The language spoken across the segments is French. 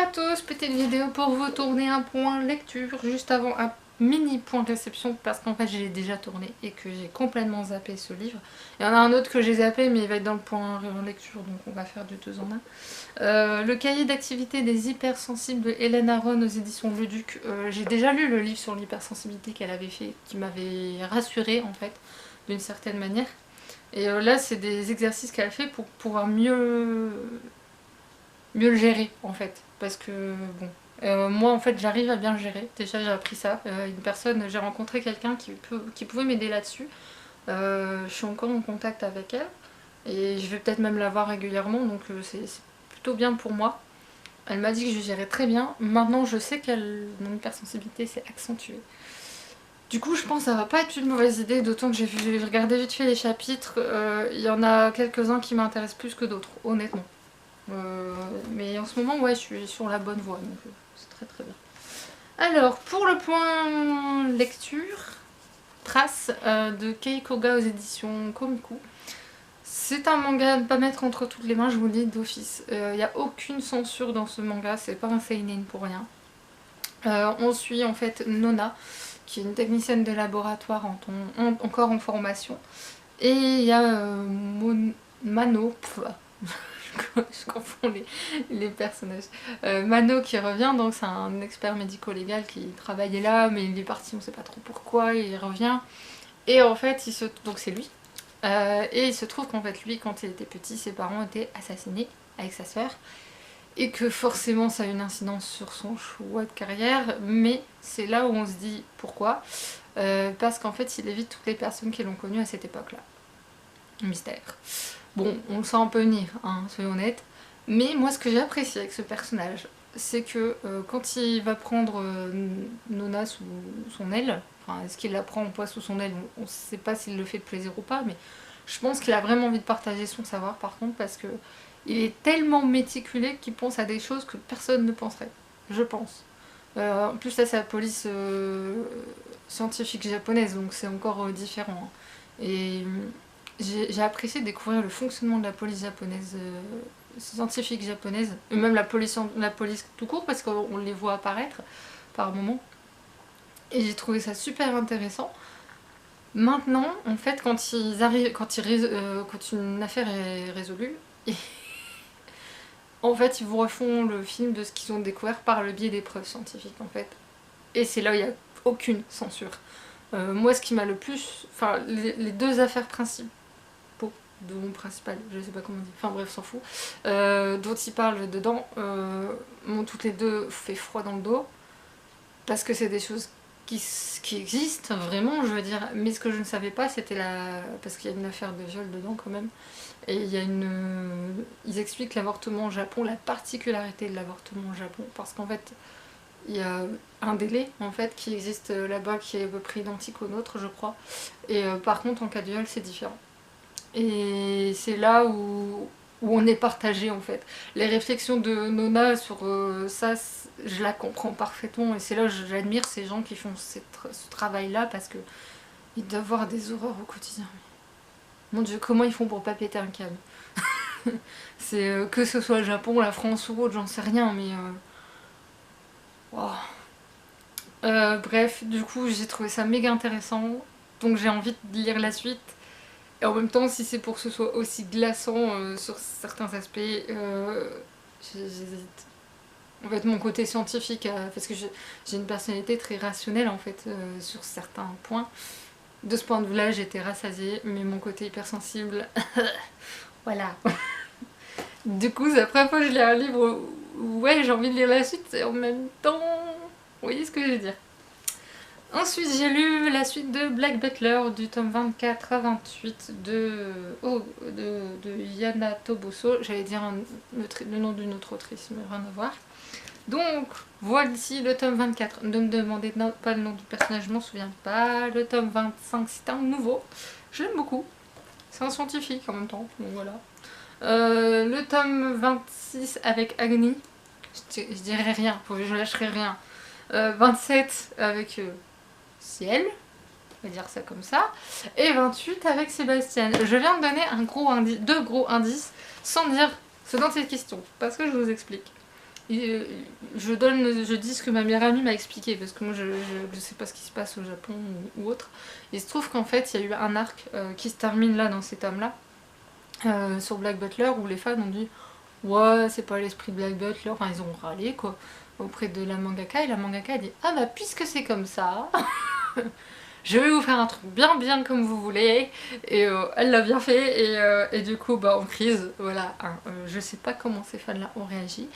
à tous, petite vidéo pour vous tourner un point lecture juste avant un mini point réception parce qu'en fait je l'ai déjà tourné et que j'ai complètement zappé ce livre. Il y en a un autre que j'ai zappé mais il va être dans le point lecture donc on va faire du 2 en 1. Le cahier d'activité des hypersensibles de Hélène Aron aux éditions Le Duc. J'ai déjà lu le livre sur l'hypersensibilité qu'elle avait fait qui m'avait rassurée en fait d'une certaine manière. Et là c'est des exercices qu'elle fait pour pouvoir mieux le gérer en fait. Parce que bon, moi en fait j'arrive à bien le gérer. Déjà j'ai appris ça. J'ai rencontré quelqu'un qui pouvait m'aider là-dessus. Je suis encore en contact avec elle. Et je vais peut-être même la voir régulièrement, donc c'est plutôt bien pour moi. Elle m'a dit que je gérais très bien. Maintenant je sais qu'elle mon hypersensibilité s'est accentuée. Du coup je pense que ça va pas être une mauvaise idée, d'autant que j'ai regardé vite fait les chapitres. Il y en a quelques-uns qui m'intéressent plus que d'autres, honnêtement. Mais en ce moment, ouais, je suis sur la bonne voie, donc c'est très très bien. Alors, pour le point lecture, Trace de Kei Koga aux éditions Komiku. C'est un manga à ne pas mettre entre toutes les mains, je vous le dis d'office. Il n'y a aucune censure dans ce manga, c'est pas un seinen pour rien. On suit en fait Nona, qui est une technicienne de laboratoire encore en formation. Et il y a Mano, je confonds les personnages. Mano qui revient, donc c'est un expert médico-légal qui travaillait là, mais il est parti, on sait pas trop pourquoi, et il revient. Et en fait, donc c'est lui. Et il se trouve qu'en fait, lui, quand il était petit, ses parents étaient assassinés avec sa sœur. Et que forcément, ça a une incidence sur son choix de carrière, mais c'est là où on se dit pourquoi. Parce qu'en fait, il évite toutes les personnes qui l'ont connu à cette époque-là. Mystère. Bon, on le sent un peu venir, hein, soyons honnêtes. Mais moi, ce que j'ai apprécié avec ce personnage, c'est que quand il va prendre Nona sous son aile, enfin, est-ce qu'il la prend ou pas sous son aile, on ne sait pas s'il le fait de plaisir ou pas, mais je pense qu'il a vraiment envie de partager son savoir, par contre, parce que il est tellement méticulé qu'il pense à des choses que personne ne penserait, je pense. En plus, là, c'est la police scientifique japonaise, donc c'est encore différent. Hein. Et j'ai apprécié découvrir le fonctionnement de la police japonaise, scientifique japonaise, et même la police tout court, parce qu'on les voit apparaître par moments. Et j'ai trouvé ça super intéressant. Maintenant, en fait, quand une affaire est résolue, en fait, ils vous refont le film de ce qu'ils ont découvert par le biais des preuves scientifiques, en fait. Et c'est là où il n'y a aucune censure. Moi, ce qui m'a le plus... Enfin, les deux affaires principales, de mon principal, je sais pas comment on dit, enfin bref, s'en fout, dont il parle dedans, m'ont toutes les deux fait froid dans le dos, parce que c'est des choses qui existent vraiment, je veux dire, mais ce que je ne savais pas, c'était parce qu'il y a une affaire de viol dedans quand même, et il y a ils expliquent l'avortement au Japon, la particularité de l'avortement au Japon, parce qu'en fait, il y a un délai en fait qui existe là-bas qui est à peu près identique au nôtre, je crois, et par contre en cas de viol c'est différent. Et c'est là où on est partagé en fait. Les réflexions de Nona sur ça, je la comprends parfaitement. Et c'est là où j'admire ces gens qui font ce travail-là parce que ils doivent avoir des horreurs au quotidien. Mon Dieu, comment ils font pour pas péter un câble? C'est que ce soit le Japon, la France ou autre, j'en sais rien, mais... Wow. Bref, du coup, j'ai trouvé ça méga intéressant. Donc j'ai envie de lire la suite. Et en même temps, si c'est pour que ce soit aussi glaçant sur certains aspects, j'hésite. En fait, mon côté scientifique, parce que j'ai une personnalité très rationnelle en fait sur certains points. De ce point de vue-là, j'étais rassasiée, mais mon côté hypersensible, voilà. Du coup, c'est la première fois que je lis un livre où ouais, j'ai envie de lire la suite, et en même temps, vous voyez ce que je veux dire. Ensuite, j'ai lu la suite de Black Butler du tome 24 à 28 de Yana Toboso. J'allais dire le nom d'une autre autrice, mais rien à voir. Donc, voici le tome 24. Ne me demandez pas le nom du personnage, je m'en souviens pas. Le tome 25, c'est un nouveau. Je l'aime beaucoup. C'est un scientifique en même temps, donc voilà. Le tome 26 avec Agni. Je dirais rien, je lâcherai rien. 27 avec... Ciel, on va dire ça comme ça, et 28 avec Sébastien. Je viens de donner deux gros indices sans dire ce dont il est question, parce que je vous explique. je dis ce que ma meilleure amie m'a expliqué, parce que moi je sais pas ce qui se passe au Japon ou autre. Il se trouve qu'en fait il y a eu un arc qui se termine là dans cet homme là, sur Black Butler, où les fans ont dit ouais c'est pas l'esprit de Black Butler, enfin ils ont râlé quoi auprès de la mangaka, et la mangaka a dit ah bah puisque c'est comme ça je vais vous faire un truc bien comme vous voulez, et elle l'a bien fait, et du coup bah en crise, voilà, hein, je sais pas comment ces fans là ont réagi.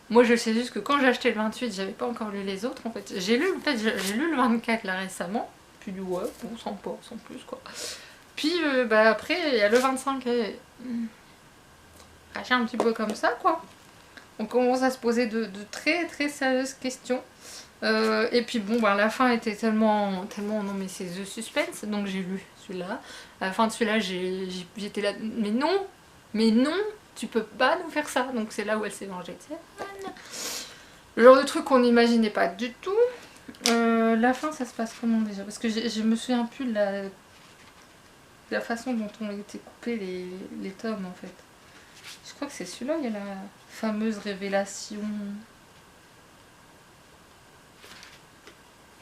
Moi je sais juste que quand j'ai acheté le 28, j'avais pas encore lu les autres en fait. J'ai lu, j'ai lu le 24 là récemment, puis du ouais, bon sans plus quoi. Puis bah après il y a le 25 et un petit peu comme ça quoi. On commence à se poser de très sérieuses questions. Et puis bon, bah, la fin était tellement non mais c'est The Suspense, donc j'ai lu celui-là. À la fin de celui-là, j'étais là, mais non, tu peux pas nous faire ça. Donc c'est là où elle s'est vengée. Le genre de truc qu'on n'imaginait pas du tout. La fin, ça se passe comment déjà? Parce que je me souviens plus de la façon dont ont été coupés les tomes en fait. Je crois que c'est celui-là, il y a la fameuse révélation.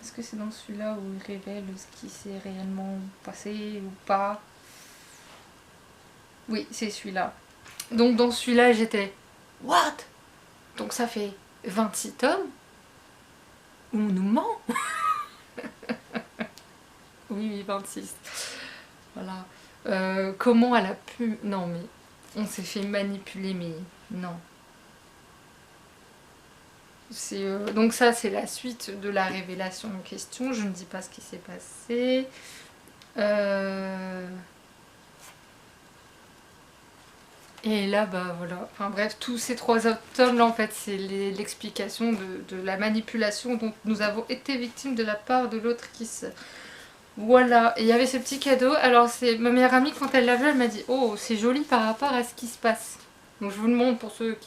Est-ce que c'est dans celui-là où il révèle ce qui s'est réellement passé ou pas? Oui, c'est celui-là. Donc dans celui-là, j'étais what? Donc ça fait 26 tomes où on nous ment. Oui, 26. Voilà. Comment elle a pu... Non mais on s'est fait manipuler, mais non. Donc ça c'est la suite de la révélation en question, je ne dis pas ce qui s'est passé. Et là bah voilà, enfin bref, tous ces 3 autres tomes là en fait c'est l'explication de la manipulation dont nous avons été victimes de la part de l'autre qui se... Voilà, et il y avait ce petit cadeau, alors c'est ma meilleure amie quand elle l'a vu elle m'a dit oh c'est joli par rapport à ce qui se passe. Donc je vous le montre pour ceux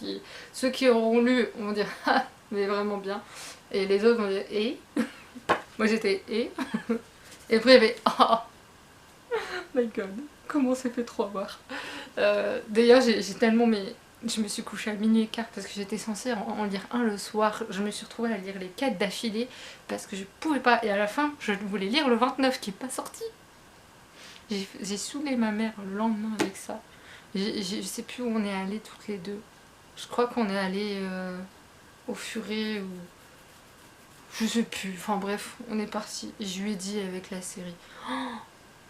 qui auront lu, on va dire ah mais vraiment bien. Et les autres vont dire et moi j'étais et après il y avait oh my god, comment c'est fait trop avoir. D'ailleurs j'ai tellement je me suis couchée à minuit et quart parce que j'étais censée en lire un le soir. Je me suis retrouvée à lire les 4 d'affilée parce que je pouvais pas, et à la fin je voulais lire le 29 qui est pas sorti. J'ai saoulé ma mère le lendemain avec ça. Je sais plus où on est allés toutes les deux. Je crois qu'on est allés au Furet ou... Je sais plus, enfin bref, on est parti. Je lui ai dit avec la série. Oh,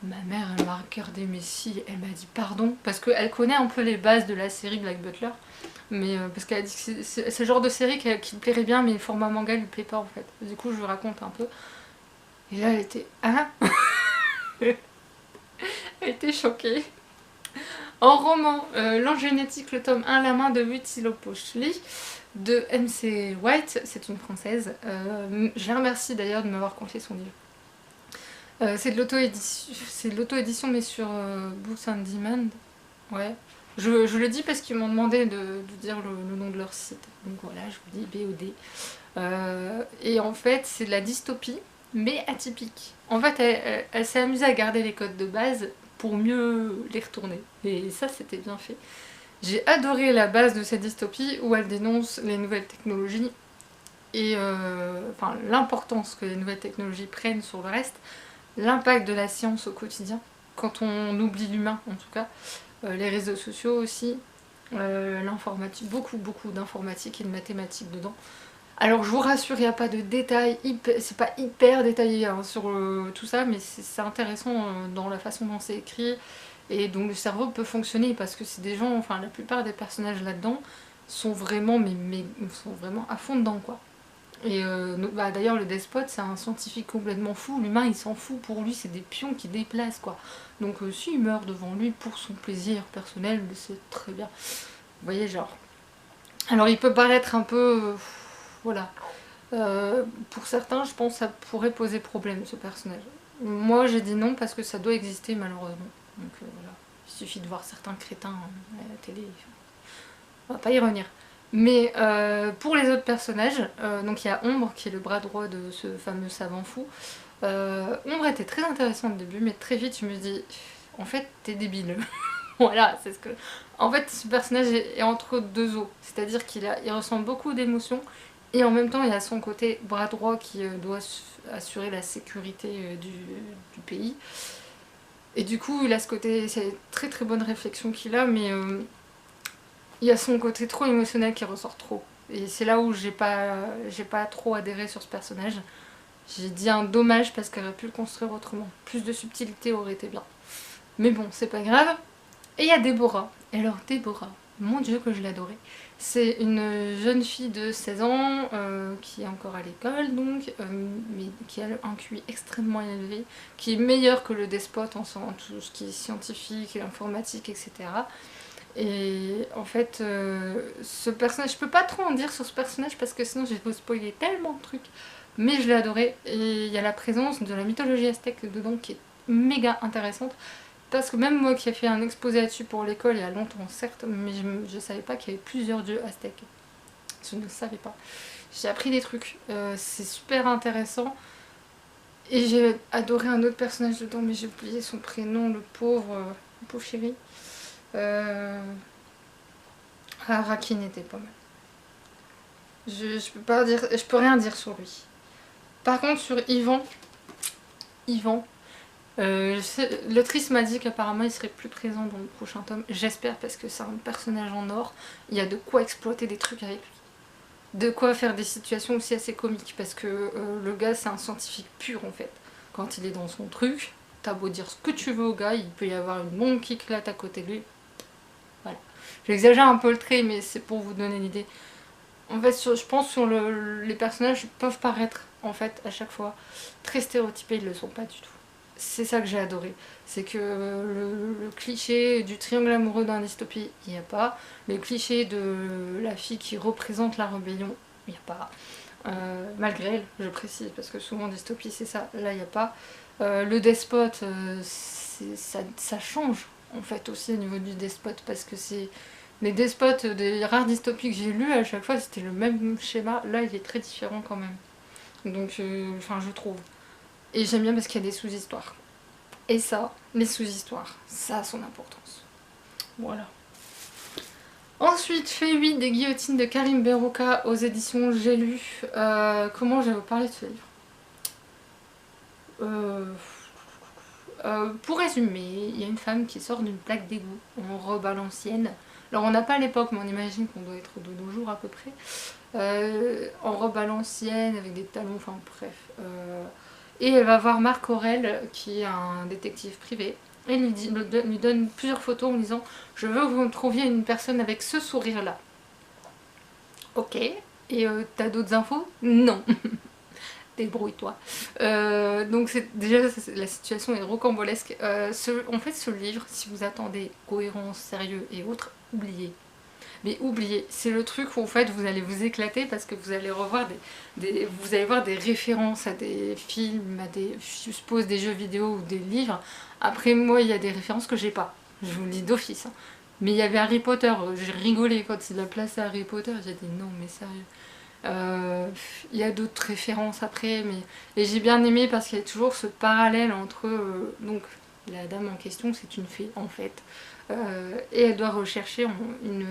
ma mère elle m'a regardé, mais si, elle m'a dit pardon. Parce qu'elle connaît un peu les bases de la série Black Butler. Mais parce qu'elle a dit que c'est le genre de série qui lui plairait bien, mais le format manga lui plaît pas en fait. Du coup je lui raconte un peu. Et là elle était... Hein. Elle était choquée. En roman, L'Ange génétique, le tome 1, La main de Witsilo Pochli, de MC White, c'est une française. Je la remercie d'ailleurs de m'avoir confié son livre. C'est de l'auto-édition mais sur Books on Demand. Ouais. Je le dis parce qu'ils m'ont demandé de dire le nom de leur site. Donc voilà, je vous dis BOD. Et en fait, c'est de la dystopie, mais atypique. En fait, elle s'est amusée à garder les codes de base pour mieux les retourner. Et ça, c'était bien fait. J'ai adoré la base de cette dystopie où elle dénonce les nouvelles technologies et enfin, l'importance que les nouvelles technologies prennent sur le reste, l'impact de la science au quotidien, quand on oublie l'humain en tout cas, les réseaux sociaux aussi, l'informatique, beaucoup d'informatique et de mathématiques dedans. Alors je vous rassure, il n'y a pas de détails, c'est pas hyper détaillé hein, sur tout ça, mais c'est intéressant dans la façon dont c'est écrit et dont le cerveau peut fonctionner, parce que c'est des gens, enfin la plupart des personnages là-dedans sont vraiment, sont vraiment à fond dedans quoi. Et bah, d'ailleurs le despote c'est un scientifique complètement fou, l'humain il s'en fout, pour lui c'est des pions qui déplacent quoi. Donc s'il meurt devant lui pour son plaisir personnel, c'est très bien. Vous voyez genre. Alors il peut paraître un peu... voilà. Pour certains, je pense que ça pourrait poser problème ce personnage. Moi j'ai dit non parce que ça doit exister malheureusement. Donc voilà. Il suffit de voir certains crétins à la télé. On va pas y revenir. Mais pour les autres personnages, donc il y a Ombre qui est le bras droit de ce fameux savant fou. Ombre était très intéressante au début, mais très vite je me dis en fait t'es débile. Voilà, c'est ce que... En fait, ce personnage est entre deux eaux. C'est-à-dire il ressent beaucoup d'émotions. Et en même temps, il a son côté bras droit qui doit assurer la sécurité du pays. Et du coup, il a ce côté... C'est une très très bonne réflexion qu'il a, mais il y a son côté trop émotionnel qui ressort trop. Et c'est là où j'ai pas trop adhéré sur ce personnage. J'ai dit un dommage parce qu'elle aurait pu le construire autrement. Plus de subtilité aurait été bien. Mais bon, c'est pas grave. Et il y a Déborah. Et alors Déborah, mon dieu que je l'adorais. C'est une jeune fille de 16 ans qui est encore à l'école donc, mais qui a un QI extrêmement élevé, qui est meilleur que le despote en tout ce qui est scientifique, informatique, etc. Et en fait, ce personnage, je peux pas trop en dire sur ce personnage parce que sinon je vais vous spoiler tellement de trucs, mais je l'ai adoré. Et il y a la présence de la mythologie aztèque dedans qui est méga intéressante. Parce que même moi qui ai fait un exposé là-dessus pour l'école il y a longtemps, certes, mais je savais pas qu'il y avait plusieurs dieux aztèques. Je ne le savais pas. J'ai appris des trucs. C'est super intéressant. Et j'ai adoré un autre personnage dedans, mais j'ai oublié son prénom, le pauvre chéri. Rakin était pas mal. Je peux pas dire, je peux rien dire sur lui. Par contre sur Ivan, l'autrice m'a dit qu'apparemment il serait plus présent dans le prochain tome. J'espère parce que c'est un personnage en or. Il y a de quoi exploiter des trucs avec lui. De quoi faire des situations aussi assez comiques parce que le gars c'est un scientifique pur en fait. Quand il est dans son truc, t'as beau dire ce que tu veux au gars, il peut y avoir une bombe qui éclate à côté de lui. Voilà. J'exagère un peu le trait mais c'est pour vous donner l'idée. En fait je pense sur les personnages peuvent paraître en fait à chaque fois très stéréotypés, ils le sont pas du tout. C'est ça que j'ai adoré, c'est que le cliché du triangle amoureux dans la dystopie, il n'y a pas. Le cliché de la fille qui représente la rébellion, il n'y a pas. Malgré elle, je précise, parce que souvent en dystopie c'est ça, là il n'y a pas. Le despote, ça change en fait aussi au niveau du despote, parce que c'est... Les despotes des rares dystopies que j'ai lues, à chaque fois c'était le même schéma, là il est très différent quand même. Donc, enfin je trouve. Et j'aime bien parce qu'il y a des sous-histoires. Et ça, les sous-histoires, ça a son importance. Voilà. Ensuite, fait 8 des guillotines de Karim Berouka aux éditions J'ai lu. Comment je vais vous parler de ce livre pour résumer, il y a une femme qui sort d'une plaque d'égout en robe à l'ancienne. Alors on n'a pas l'époque, mais on imagine qu'on doit être de nos jours à peu près. En robe à l'ancienne, avec des talons, enfin bref. Et elle va voir Marc Aurèle, qui est un détective privé, et lui donne plusieurs photos en lui disant « Je veux que vous me trouviez une personne avec ce sourire-là. » Ok. Et t'as d'autres infos? Non. Débrouille-toi. Donc déjà la situation est rocambolesque. En fait ce livre, si vous attendez cohérence, sérieux et autres, oubliez. Mais oubliez, c'est le truc où en fait vous allez vous éclater parce que vous allez revoir vous allez voir des références à des films, à des, je suppose des jeux vidéo ou des livres. Après moi il y a des références que j'ai pas, je vous le dis d'office. Hein. Mais il y avait Harry Potter, j'ai rigolé quand il a placé Harry Potter, j'ai dit non mais sérieux. Il y a d'autres références après, mais et j'ai bien aimé parce qu'il y a toujours ce parallèle entre donc la dame en question c'est une fée en fait. Et elle doit rechercher une...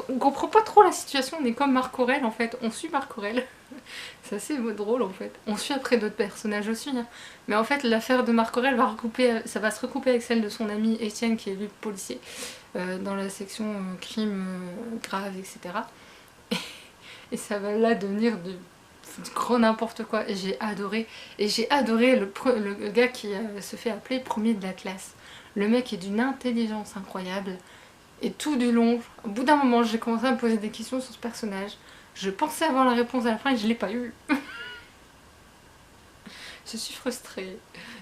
on comprend pas trop la situation, on est comme Marc Aurèle en fait, on suit Marc Aurèle. C'est assez drôle en fait. On suit après d'autres personnages aussi. Hein. Mais en fait l'affaire de Marc Aurèle ça va se recouper avec celle de son ami Étienne qui est lui policier, dans la section crime grave, etc. Et ça va là devenir du grand n'importe quoi. Et j'ai adoré. Et j'ai adoré le gars qui se fait appeler premier de la classe. Le mec est d'une intelligence incroyable. Et tout du long, au bout d'un moment, j'ai commencé à me poser des questions sur ce personnage. Je pensais avoir la réponse à la fin et je l'ai pas eu. Je suis frustrée.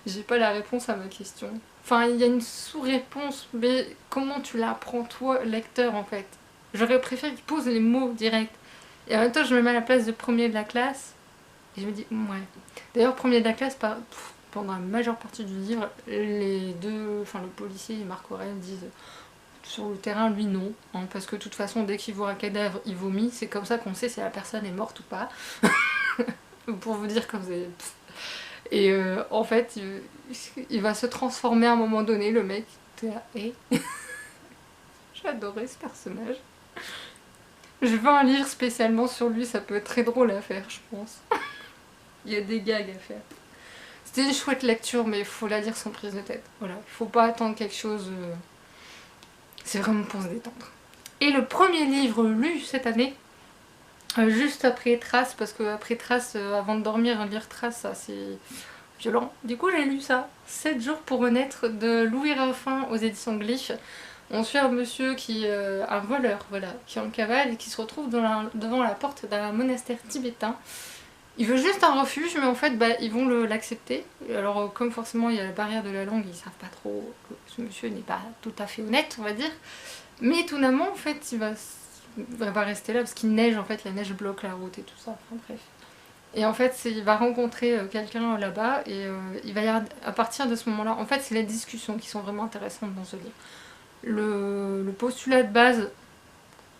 J'ai pas la réponse à ma question. Enfin, il y a une sous-réponse, mais comment tu la apprends toi, lecteur, en fait? J'aurais préféré qu'il pose les mots directs. Et en même temps, je me mets à la place de premier de la classe. Et je me dis, ouais. D'ailleurs, premier de la classe, pendant la majeure partie du livre, les deux, enfin le policier et Marc Aurèle disent sur le terrain, lui non, hein, parce que de toute façon dès qu'il voit un cadavre il vomit, c'est comme ça qu'on sait si la personne est morte ou pas. Pour vous dire que vous avez... Et en fait il va se transformer à un moment donné le mec, T-A-E. J'adorais ce personnage. Je veux un livre spécialement sur lui, ça peut être très drôle à faire, je pense. Il y a des gags à faire. C'était une chouette lecture, mais il faut la lire sans prise de tête. Voilà, il faut pas attendre quelque chose... C'est vraiment pour se détendre. Et le premier livre lu cette année, juste après Trace, parce que après Trace, avant de dormir, lire Trace, ça c'est violent. Du coup j'ai lu ça, 7 jours pour renaître, de Louis Raffin aux éditions Glyph. On suit un monsieur qui, un voleur, voilà, qui est en cavale et qui se retrouve devant la porte d'un monastère tibétain. Il veut juste un refuge, mais en fait, ils vont l'accepter. Alors, comme forcément il y a la barrière de la langue, ils savent pas trop que ce monsieur n'est pas tout à fait honnête, on va dire. Mais étonnamment, en fait, il va rester là parce qu'il neige, en fait, la neige bloque la route et tout ça. Enfin, bref. Et en fait, il va rencontrer quelqu'un là-bas et il va y avoir, à partir de ce moment-là, en fait, c'est les discussions qui sont vraiment intéressantes dans ce livre. Le postulat de base,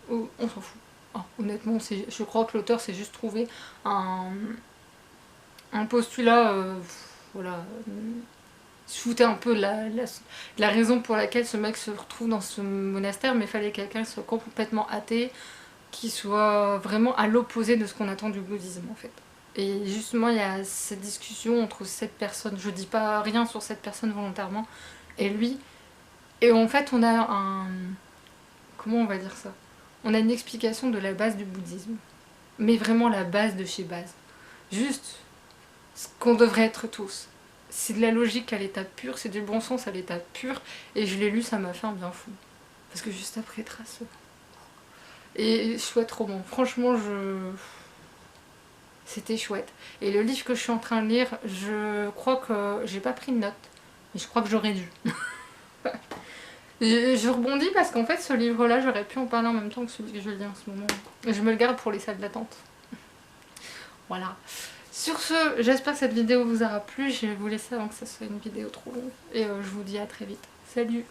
on s'en fout. Oh, honnêtement, je crois que l'auteur s'est juste trouvé un postulat, voilà, se foutait un peu la raison pour laquelle ce mec se retrouve dans ce monastère, mais il fallait quelqu'un qui soit complètement athée, qui soit vraiment à l'opposé de ce qu'on attend du bouddhisme en fait. Et justement, il y a cette discussion entre cette personne, je dis pas rien sur cette personne volontairement, et lui. Et en fait, on a comment on va dire ça? On a une explication de la base du bouddhisme. Mais vraiment la base de chez base. Juste ce qu'on devrait être tous. C'est de la logique à l'état pur, c'est du bon sens à l'état pur. Et je l'ai lu, ça m'a fait un bien fou. Parce que juste après Trace. Et chouette roman. Franchement, c'était chouette. Et le livre que je suis en train de lire, je crois que j'ai pas pris de notes. Mais je crois que j'aurais dû. Je rebondis parce qu'en fait ce livre là j'aurais pu en parler en même temps que celui que je lis en ce moment. Je me le garde pour les salles d'attente. Voilà. Sur ce, j'espère que cette vidéo vous aura plu. Je vais vous laisser avant que ça soit une vidéo trop longue. Et je vous dis à très vite. Salut!